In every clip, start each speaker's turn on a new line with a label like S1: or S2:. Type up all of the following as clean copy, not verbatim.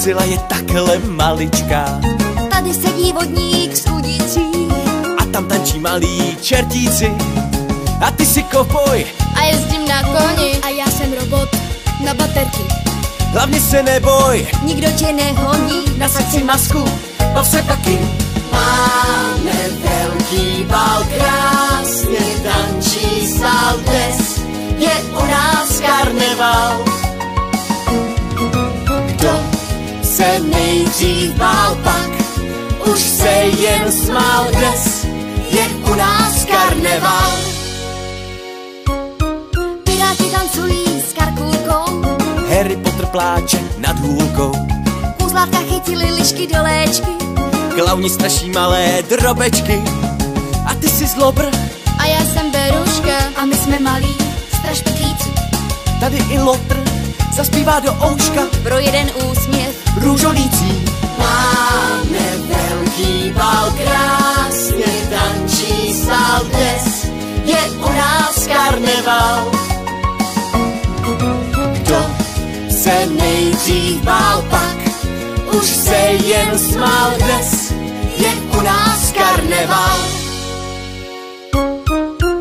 S1: Godzilla je takhle maličká.
S2: Tady sedí vodník s udicí
S1: a tam tančí malí čertíci. A ty si kovboj
S2: a jezdím na koni. A já jsem robot na baterky.
S1: Hlavně se neboj,
S2: nikdo tě nehoní.
S1: nasaď si masku, bav se taky.
S3: Máme velký bal, krásně tančí sál dnes, je u nás karneval. Kdo se nejdřív bál, pak už se jen smál dnes, je u nás karneval.
S2: Piráti tancují s Karkulkou,
S1: Harry Potter pláče nad hůlkou,
S2: kůzlátka chytili lišky do léčky,
S1: klauni straší malé drobečky. A ty jsi zlobr
S2: a já jsem Beruška a my jsme malí strašpitlíci.
S1: Tady i lotr zaspívá do ouška
S2: Pro jeden úsměv
S1: růžolící.
S3: Máme velký bal, krásně tančí sál dnes, je u nás karneval. Kdo se nejdřív bál, pak už se jen smál dnes, je u nás karneval.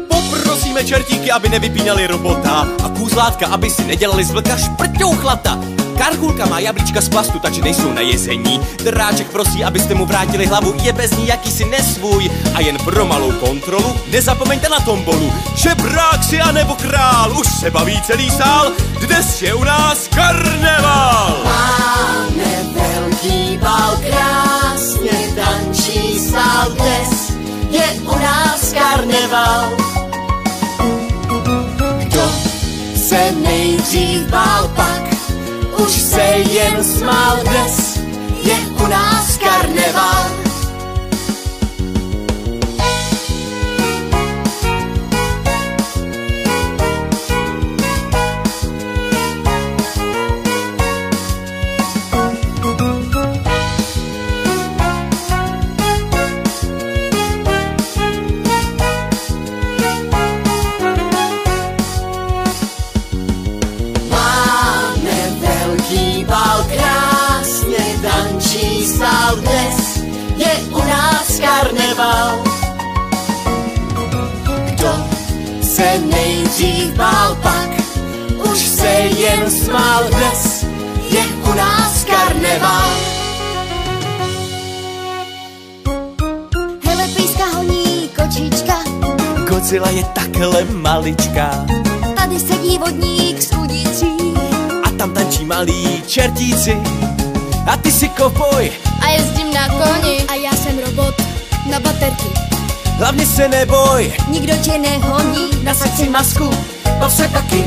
S1: Poprosíme čertíky, aby nevypínali robota a kůzlátka, aby si nedělali z vlka šprťouchlata. Karkulka má jablíčka z plastu, takže nejsou na jezení. Dráček prosí, abyste mu vrátili hlavu, je bez ní jakýsi nesvůj. A jen pro malou kontrolu nezapomeňte na tombolu. Žebrák si a nebo král, už se baví celý sál, dnes je u nás karneval.
S3: Máme velký bal, krásně tančí sál dnes, je u nás karneval. Kdo se nejdřív bál, pak už se jen smál dnes, je u nás karneval. Sál dnes, je u nás karneval. Kdo se nejdřív bál, pak už se jen smál dnes, je u nás karneval.
S2: Hele, pejska honí kočička,
S1: Godzilla je takhle maličká.
S2: tady sedí vodník s udicí
S1: A tam tančí malí čertíci. A ty si kovboj
S2: a jezdím na koni. A já jsem robot na baterky.
S1: hlavně se neboj,
S2: Nikdo tě nehoní.
S1: nasaď si masku, bav se taky.